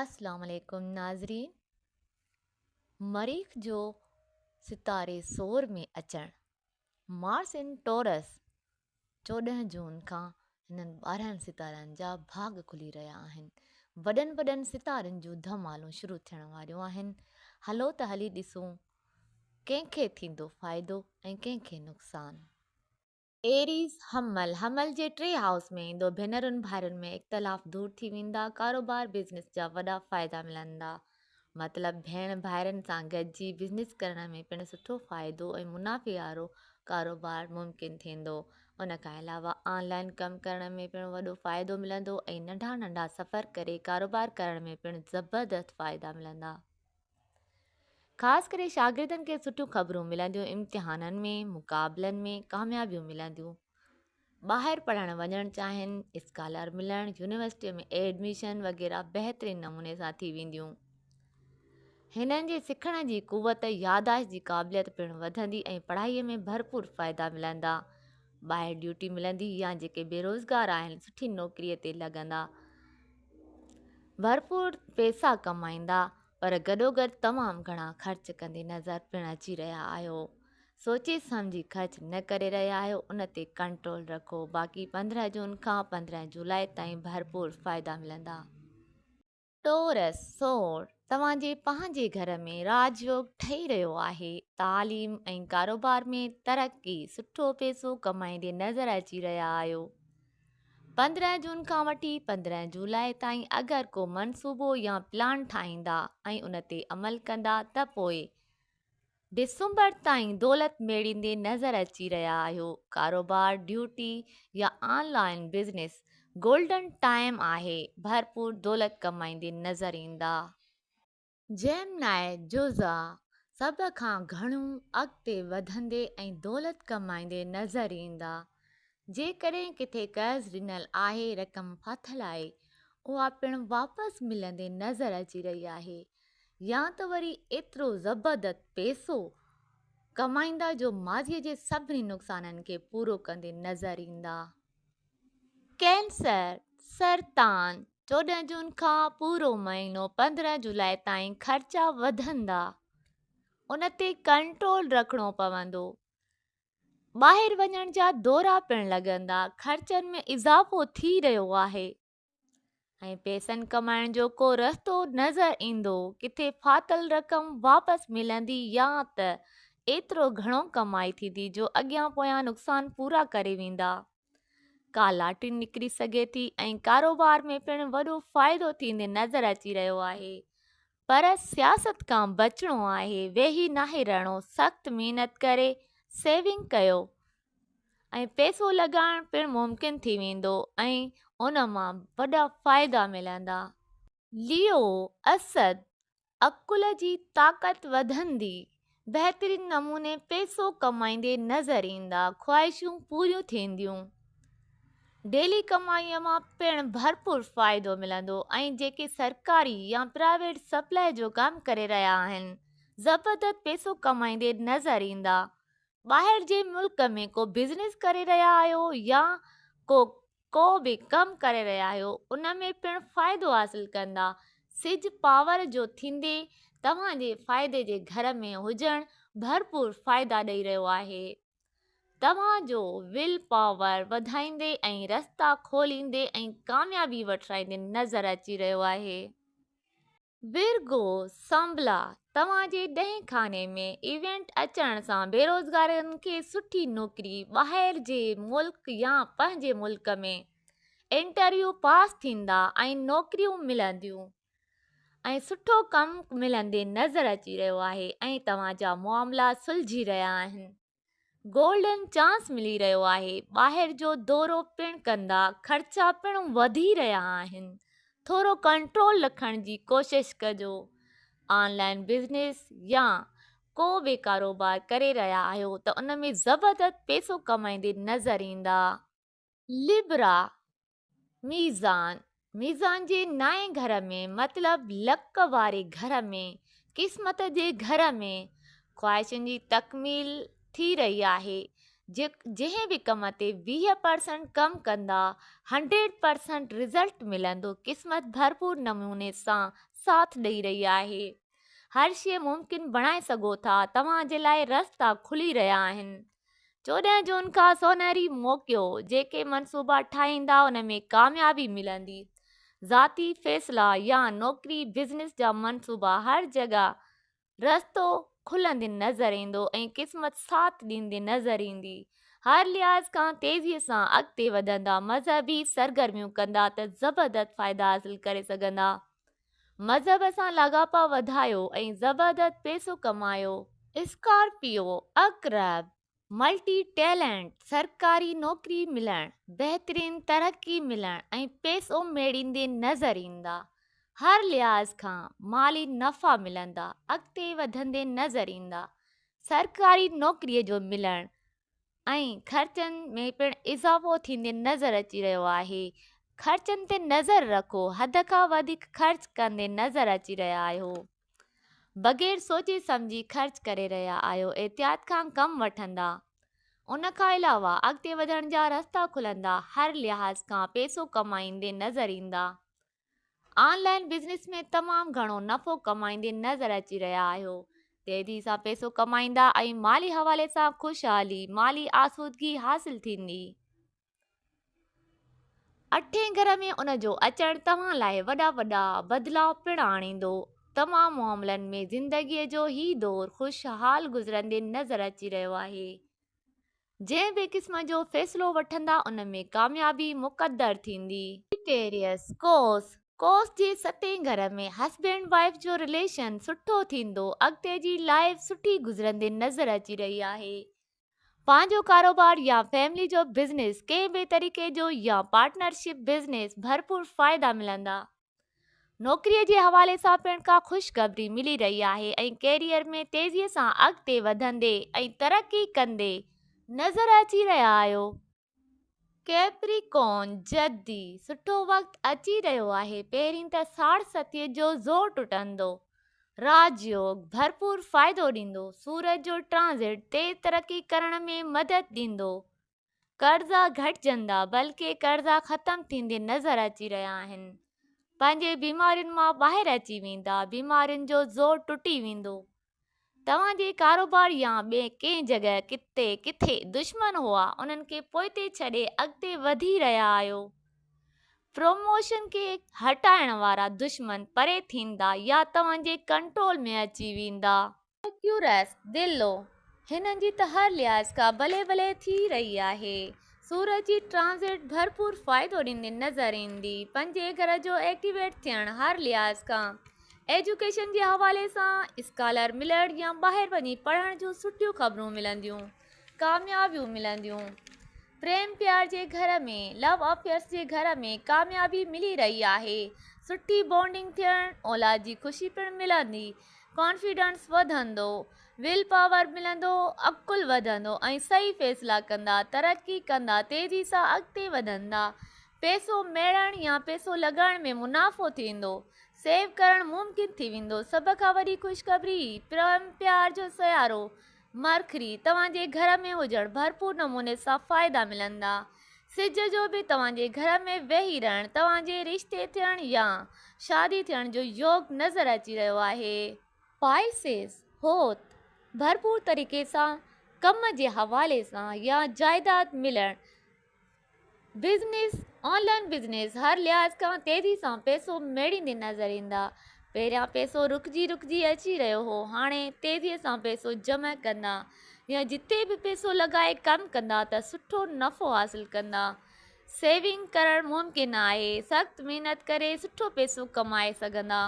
अस्सलाम वालेकुम नाज़रीन। मरीख़ जो सितारे सोर में अचण, मार्स इन टॉरस 14 जून खां हिननि 12 सितारनि जा भाग खुली रहिया आहिनि। वॾनि वॾनि सितारनि जूं धमालूं शुरू थियण वारियूं आहिनि। हलो त हली ॾिसूं कंहिंखे थींदो फ़ाइदो ऐं कंहिंखे नुक़सानु। एरीज़ हमल जे 3 हाउस में ईंदो। भेनरुनि भाइरुनि में इख़्तिलाफ़ दूर थी वेंदा। कारोबार बिज़नेस जा वॾा फ़ाइदा मिलंदा। मतिलबु भेण भाइरनि सां गॾिजी बिज़नेस करण में पिणु सुठो फ़ाइदो ऐं मुनाफ़े वारो कारोबार मुमकिन थींदो। उन खां अलावा ऑनलाइन कमु करण में पिणु वॾो फ़ाइदो मिलंदो ऐं नंढा नंढा सफ़र करे कारोबार करण में पिणु ज़बरदस्त फ़ाइदा मिलंदा। ख़ासि करे शागिर्दनि खे सुठियूं ख़बरूं मिलंदियूं। इम्तिहाननि में मुक़ाबलनि में कामयाबियूं मिलंदियूं। ॿाहिरि पढ़णु वञणु चाहिनि, स्कॉलर मिलणु, यूनिवर्सिटीअ में एडमिशन वग़ैरह बहितरीनु नमूने सां थी वेंदियूं। हिननि जे सिखण जी क़ुवत, यादाश्त जी क़ाबिलियत पिणु वधंदी ऐं पढ़ाईअ में भरपूर फ़ाइदा मिलंदा। ॿाहिरि ड्यूटी मिलंदी या जेके बेरोज़गार आहिनि सुठी नौकरीअ ते लॻंदा, भरपूर पैसा कमाईंदा, पर गॾोगॾु तमामु घणा ख़र्च कंदे नज़र पिणु अची रहिया आहियो। सोचे सम्झी ख़र्च न करे रहिया आहियो, उन ते कंट्रोल रखो। बाक़ी 15 जून खां 15 जुलाई ताईं भरपूर फ़ाइदा मिलंदा। टॉरस सोर तव्हांजे पंहिंजे घर में राजयोग ठही रहियो आहे। तालीम ऐं कारोबार में तरक़ी, सुठो पैसो कमाईंदे नज़र अची रहिया आहियो। 15 जून खां वठी 15 जुलाई ताईं अगरि को मनसूबो या प्लान ठाहींदा ऐं उन ते अमल कंदा त पोइ दिसंबर ताईं दौलत मेड़ींदे नज़र अची रहिया आहियो। कारोबार, ड्यूटी या ऑनलाइन बिज़नेस गोल्डन टाइम आहे। भरपूर दौलत कमाईंदे नज़र ईंदा। जेमिनाई जुज़ा सभ खां घणो अॻिते वधंदे ऐं दौलत कमाईंदे नज़र ईंदा। जेकॾहिं किथे कर्ज़ ॾिनल आहे, रक़म फाथल आहे, उहा पिणु वापसि मिलंदे नज़र अची रही आहे। या त वरी एतिरो ज़बरदस्त पैसो कमाईंदा जो माज़ीअ जे सभिनी नुक़साननि खे पूरो कंदे नज़र ईंदा। कैंसर सरतान 14 जून खां पूरो महीनो 15 जुलाई ताईं ख़र्चा वधंदा। उन ते कंट्रोल रखिणो पवंदो। ॿाहिरि वञण जा दौरा पिणु लॻंदा। ख़र्चनि में इज़ाफ़ो थी रहियो आहे ऐं पैसनि कमाइण जो को रस्तो नज़र ईंदो। किथे फाथल रक़म वापसि मिलंदी या त एतिरो घणो कमाई थींदी जो अॻियां पोयां नुक़सान पूरा करे वेंदा। का लॉटरी निकिरी सघे थी ऐं कारोबार में पिणु वॾो फ़ाइदो थींदे नज़र अची रहियो आहे। पर सियासत खां बचिणो आहे। वेही नाहे रहणो, सख़्तु महिनत करे सेविंग कयो ऐं पैसो लॻाइण पिणु मुमकिन थी वेंदो ऐं उन मां वॾा फ़ाइदा मिलंदा। लियो असद अकुल जी ताक़त वधंदी। बहितरीन नमूने पैसो कमाईंदे नज़र ईंदा। ख़्वाहिशूं पूरियूं थींदियूं। डेली कमाईअ मां पिणु भरपूर फ़ाइदो मिलंदो ऐं जेके सरकारी या प्राइवेट सप्लाई जो कमु करे रहिया आहिनि ज़बरदस्त पैसो कमाईंदे नज़र ईंदा। ॿाहिरि जे मुल्क में को बिज़नेस करे रहिया आहियो या को बि कमु करे रहिया आहियो, उन में पिणु फ़ाइदो हासिलु कंदा। सिज पावर जो थींदे तव्हांजे फ़ाइदे जे घर में हुजणु भरपूर फ़ाइदा ॾेई रहियो आहे। तव्हांजो विल पावर वधाईंदे ऐं रस्ता खोलींदे ऐं कामयाबी वठाईंदे नज़र अची रहियो आहे। विर्गो संभला तव्हांजे 10 खाने में इवेंट अचण सां बेरोज़गारनि खे सुठी नौकरी, ॿाहिरि जे मुल्क या पंहिंजे मुल्क में इंटरव्यू पास थींदा ऐं नौकरियूं मिलंदियूं ऐं सुठो कमु मिलंदे नज़र अची रहियो आहे ऐं तव्हांजा मामला सुलझी रहिया आहिनि। गोल्डन चांस मिली रहियो आहे। ॿाहिरि जो दौरो पिणु कंदा। ख़र्चा पिणु वधी रहिया आहिनि। थोरो कंट्रोल रखण जी कोशिशि कजो। ऑनलाइन बिज़नेस या को बि कारोबार करे रहिया आहियो त उन में ज़बरदस्त पैसो कमाईंदे नज़र ईंदा। लिब्रा मीज़ान जे नए घर में मतिलबु लक वारे घर में, क़िस्मत जे घर में ख़्वाहिशुनि जी तकमील थी रही आहे। जंहिं बि कम ते 20% कमु कंदा 100% रिज़ल्ट मिलंदो। क़िस्मत भरपूर नमूने सां साथ ॾेई रही आहे। हर शइ मुमकिन बणाए सघो था, तव्हां जे लाइ रस्ता खुली रहिया आहिनि। 14 जून खां सोनहरी मौक़ियो, जेके मनसूबा ठाहींदा उन में कामयाबी मिलंदी। ज़ाती फ़ैसिला या नौकरी बिज़नेस जा मनसूबा, हर जॻह रस्तो खुलंदे नज़र ईंदो ऐं क़िस्मत साथ ॾींदे नज़र ईंदी। हर लिहाज़ खां तेज़ीअ सां अॻिते वधंदा। मज़हबी सरगर्मियूं कंदा त ज़बरदस्त फ़ाइदा हासिल करे सघंदा। मज़हब सां लाॻापा वधायो ऐं ज़बरदस्त पैसो कमायो। स्कॉर्पियो अक़रब, मल्टी टैलेंट, सरकारी नौकरी मिलण, बहितरीन तरक़ी मिलण ऐं पैसो मेड़ींदे नज़र ईंदा। हर लिहाज़ खां माली नफ़ा मिलंदा, अॻिते वधंदे नज़र ईंदा। सरकारी नौकरीअ जो मिलण ऐं ख़र्चनि में पिणु इज़ाफ़ो थींदे नज़र अची रहियो आहे। ख़र्चनि ते नज़र रखो, हद खां वधीक ख़र्च कंदे नज़र अची रहिया आहियो। बग़ैर सोचे सम्झी ख़र्च करे रहिया आहियो। एहतियात खां कमु वठंदा। उन खां अलावा अॻिते वधण जा रस्ता खुलंदा। हर लिहाज़ खां पैसो कमाईंदे नज़र ईंदा। ऑनलाइन बिज़नेस में तमामु घणो नफ़ो कमाईंदे नज़र अची रहिया आहियो। तेज़ी सां पैसो कमाईंदा ऐं माली हवाले सां ख़ुशहाली, माली आसूदगी हासिल थींदी। 8 घर में उन जो अचणु तव्हां लाइ वॾा वॾा बदिलाव पिणु आणींदो। तमामु मामलनि में ज़िंदगीअ जो ही दौरु ख़ुशहाल गुज़रंदे नज़र अची रहियो आहे। जंहिं बि क़िस्म जो फ़ैसिलो वठंदा उन में कामयाबी मुक़दर थींदी। सेजिटेरियस कोस जे 7 घर में हस्बैंड वाइफ जो रिलेशन सुठो थींदो। अॻिते जी लाइफ सुठी गुज़रंदे नज़र अची रही आहे। पंहिंजो कारोबार या फैमिली जो बिज़नेस, कंहिं बि तरीक़े जो या पार्टनरशिप बिज़नेस, भरपूर फ़ाइदा मिलंदा। नौकरीअ जे हवाले सां पिणु का ख़ुशख़बरी मिली रही आहे ऐं कैरियर में तेज़ीअ सां अॻिते वधंदे ऐं तरक़ी कंदे नज़र अची रहिया आहियो। कैप्रिकॉर्न जद्दी, सुठो वक़्तु अची रहियो आहे। पहिरीं त साढ़ सतीअ जो ज़ोर टुटंदो। राजयोग भरपूर फ़ाइदो ॾींदो। सूरज जो ट्रांज़िट तेज़ तरक़ी करण में मदद ॾींदो। कर्ज़ा घटिजंदा, बल्कि कर्ज़ा ख़तमु थींदे नज़र अची रहिया आहिनि। पंहिंजे बीमारियुनि मां ॿाहिरि अची वेंदा। बीमारियुनि जो ज़ोर टुटी वेंदो। तव्हांजे कारोबार या ॿिए कंहिं जॻह किथे दुश्मन हुआ, उन्हनि खे पोइते छॾे अॻिते वधी रहिया आहियो। प्रमोशन खे हटाइण वारा दुश्मन परे थींदा या तव्हांजे कंट्रोल में अची वेंदा। एक्यूरस दिलो, हिननि जी त हर लिहाज़ खां भले भले थी रही आहे। सूरज जी ट्रांज़िट भरपूर फ़ाइदो ॾींदे नज़र ईंदी। 5 घर जो एक्टिवेट थियण, हर लिहाज़ खां एजुकेशन जे हवाले सां स्कॉलर मिलण या ॿाहिरि वञी पढ़ण जूं सुठियूं ख़बरूं मिलंदियूं। कामयाबियूं मिलंदियूं। प्रेम प्यार जे घर में, लव अफेयर्स जे घर में कामयाबी मिली रही आहे। सुठी बॉन्डिंग थियण, औलाद जी ख़ुशी पिणु मिलंदी। कॉन्फिडेंस वधंदो, विल पावर मिलंदो, अकुल वधंदो ऐं सही फ़ैसिला कंदा, तरक़ी कंदा, तेज़ी सां अॻिते वधंदा। पैसो मेड़ण या पैसो लॻाइण में मुनाफ़ो थींदो। सेव करणु मुमकिन थी वेंदो। सभ खां वॾी ख़ुशख़बरी, प्रेम प्यार जो सियारो मरखरी तव्हांजे घर में हुजण, भरपूर नमूने सां फ़ाइदा मिलंदा। सिज जो बि तव्हांजे घर में वेही रहण, तव्हांजे रिश्ते थियण या शादी थियण जो योग नज़र अची रहियो आहे। पाइसेस होत, भरपूर तरीक़े सां कम जे हवाले सां या जाइदाद मिलण। बिज़नेस, ऑनलाइन बिज़नेस, हर लिहाज़ खां तेज़ी सां पैसो मेड़ींदे नज़र ईंदा। पहिरियां पैसो रुकिजी अची रहियो हो, हाणे तेज़ीअ सां पैसो जमा कंदा या जिते बि पैसो लॻाए कमु कंदा त सुठो नफ़ो हासिल कंदा। सेविंग करणु मुमकिन आहे। सख़्तु महिनत करे सुठो पैसो कमाए सघंदा।